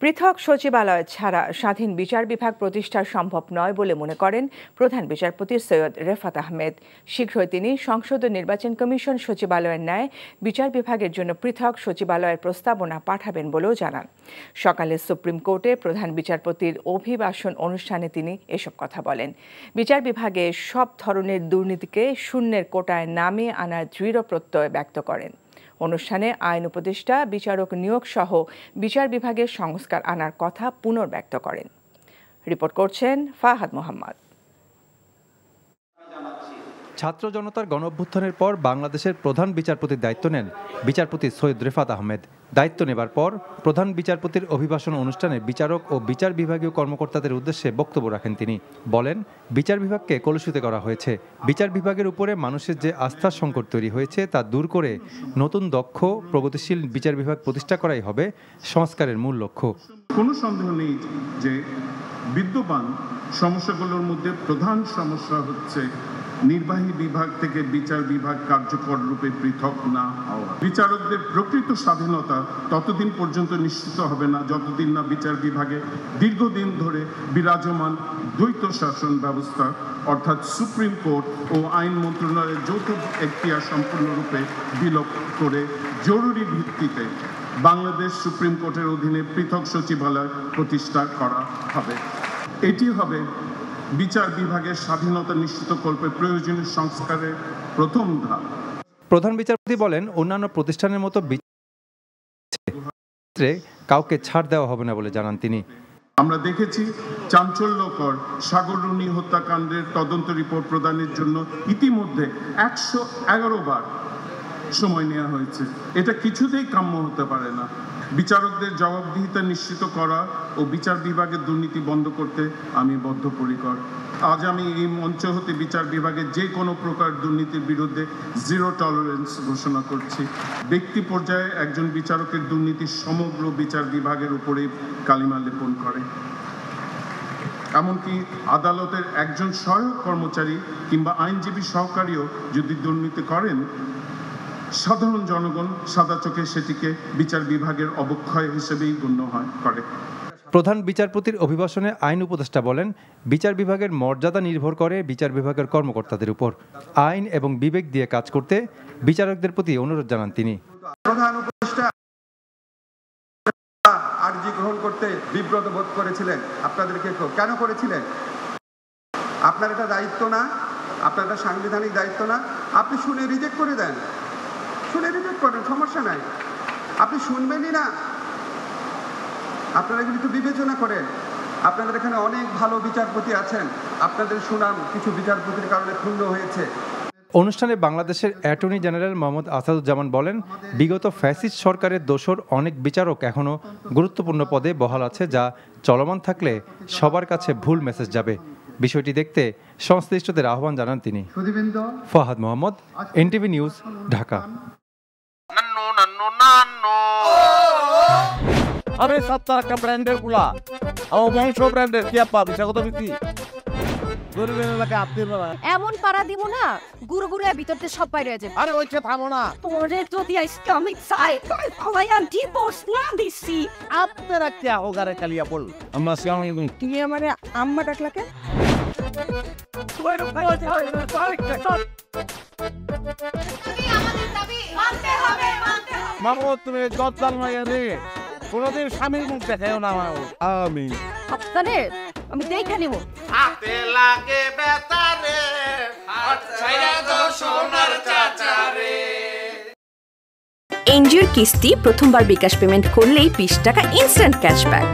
পৃথক সচিবালয় ছাড়া স্বাধীন বিচার বিভাগ প্রতিষ্ঠা সম্ভব নয় বলে মনে করেন প্রধান বিচারপতি সৈয়দ রেফাত আহমেদ। শীঘ্রই তিনি সংসদ ও নির্বাচন কমিশন সচিবালয়ের ন্যায় বিচার বিভাগের জন্য পৃথক সচিবালয়ের প্রস্তাবনা পাঠাবেন বলেও জানান। সকালে সুপ্রিম কোর্টে প্রধান বিচারপতির অভিবাসন অনুষ্ঠানে তিনি এসব কথা বলেন। বিচার বিভাগে সব ধরনের দুর্নীতিকে শূন্যের কোটায় নামিয়ে আনার দৃঢ় প্রত্যয় ব্যক্ত করেন। অনুষ্ঠানে আইন উপদেষ্টা, বিচারক নিয়োগ সহ বিচার বিভাগের সংস্কার আনার কথা পুনর্ব্যক্ত করেন। রিপোর্ট করছেন ফাহাদ মোহাম্মদ। ছাত্র জনতার গণঅভ্যুত্থানের পর বাংলাদেশের প্রধান বিচারপতির দায়িত্ব নেন বিচারপতি সৈয়দ রেফাত আহমেদ। দায়িত্ব নেবার পর প্রধান বিচারপতির অভিবাসন অনুষ্ঠানে বিচারক ও বিচার বিভাগীয় কর্মকর্তাদের উদ্দেশ্যে বক্তব্য রাখেন। তিনি বলেন, বিচার বিভাগকে কলুষিত করা হয়েছে। বিচার বিভাগের উপরে মানুষের যে আস্থার সংকট তৈরি হয়েছে তা দূর করে নতুন দক্ষ প্রগতিশীল বিচার বিভাগ প্রতিষ্ঠা করাই হবে সংস্কারের মূল লক্ষ্য। কোনো সন্দেহ নেই যে বিদ্যমান সমস্যাগুলোর মধ্যে প্রধান সমস্যা হচ্ছে নির্বাহী বিভাগ থেকে বিচার বিভাগ কার্যকর রূপে পৃথক না হওয়া। বিচারকদের প্রকৃত স্বাধীনতা ততদিন পর্যন্ত নিশ্চিত হবে না যতদিন না বিচার বিভাগে দীর্ঘদিন ধরে বিরাজমান দ্বৈত শাসন ব্যবস্থা অর্থাৎ সুপ্রিম কোর্ট ও আইন মন্ত্রণালয়ের যৌথ এখতিয়ার সম্পূর্ণরূপে বিলোপ করে জরুরি ভিত্তিতে বাংলাদেশ সুপ্রিম কোর্টের অধীনে পৃথক সচিবালয় প্রতিষ্ঠা করা হবে। এটি হবে বিচার বিভাগের স্বাধীনতা নিশ্চিতকল্পে প্রয়োজনীয় সংস্কারের প্রথম ধাপ। প্রধান বিচারপতি বলেন, অন্যান্য প্রতিষ্ঠানের মতো কাউকে ছাড় দেওয়া হবে না বলে জানান তিনি। আমরা দেখেছি চাঞ্চল্যকর সাগররুনি হত্যাকাণ্ডের তদন্ত রিপোর্ট প্রদানের জন্য ইতিমধ্যে 111 বার সময় নেওয়া হয়েছে। এটা কিছুতেই কাম্য হতে পারে না। বিচারকদের জবাবদিহিতা নিশ্চিত করা ও বিচার বিভাগের দুর্নীতি বন্ধ করতে আমি বদ্ধপরিকর। আজ আমি এই মঞ্চ হতে বিচার বিভাগের যে কোনো প্রকার দুর্নীতির বিরুদ্ধে জিরো টলারেন্স ঘোষণা করছি। ব্যক্তি পর্যায়ে একজন বিচারকের দুর্নীতি সমগ্র বিচার বিভাগের উপরে কালিমা লেপন করে। এমনকি আদালতের একজন সহায়ক কর্মচারী কিংবা আইনজীবী সহকারীও যদি দুর্নীতি করেন, সাধারণ জনগণ সাদা চোখে সেটিকে বিচার বিভাগের অবক্ষয় হিসেবেই গণ্য করে। প্রধান বিচারপতির অভিবাসনে আইন উপদেষ্টা বলেন, বিচার বিভাগের মর্যাদা নির্ভর করে বিচার বিভাগের কর্মকর্তাদের উপর। আইন এবং বিবেক দিয়ে কাজ করতে বিচারকদের প্রতি অনুরোধ জানান তিনি। প্রধান উপদেষ্টা আরজি গ্রহণ করতে বিব্রত বোধ করেছিলেন। আপনাদেরকে কেন করেছিলেন? আপনার এটা দায়িত্ব না, আপনার এটা সাংবিধানিক দায়িত্ব না। আপনি শুনে রিজেক্ট করে দেন, শুনে রিজেক্ট করেন, সমস্যা নাই। আপনি শুনবেনই না, আপনারা কিন্তু বিবেচনা করেন। আপনাদের এখানে অনেক ভালো বিচারপতি আছেন, আপনাদের সুনাম কিছু বিচারপতির কারণে ক্ষুণ্ণ হয়েছে। অনুষ্ঠানে বাংলাদেশের অ্যাটর্নি জেনারেল মোহাম্মদ আসাদুজ্জামান বলেন, বিগত ফ্যাসিস্ট সরকারের দোসর অনেক বিচারক এখনও গুরুত্বপূর্ণ পদে বহাল আছে, যা চলমান থাকলে সবার কাছে ভুল মেসেজ যাবে। বিষয়টি দেখতে সংশ্লিষ্টদের আহ্বান জানান তিনি। Fahad Mohammad, NTV news, Dhaka. আরে সপ্তাহ একটা ব্র্যান্ডের গুলা আমার বংশ ব্র্যান্ডের কি আপা বিষাগত বিক্রি এমন পাড়া দিব না গুরু গুরু ভিতরতে সব বাইরে যাবে। আরে ওইটা থামো না, তোরে যদি ইসলামিক সাইড সবাই আমি ডিভোর্স না দিছি। আপনারা কি হোগারে কালিয়া বল আমরা সামনে তুমি আমারে আম্মা ডাকলাকে তুমি আমাদের দাবি মানতে হবে, মানতে হবে। মামু তুমি গদ্দার মাইয়া রে, কোনদিন স্বামীর মুখ দেখাও না। আমি আপনারে আমি দেখে নিব। হাতে লাগে বেতারে হাত ছাইরা দাও সোনার চাচারে। এনজিওর কিস্তি প্রথমবার বিকাশ পেমেন্ট করলেই 20 টাকা ইনস্ট্যান্ট ক্যাশব্যাক।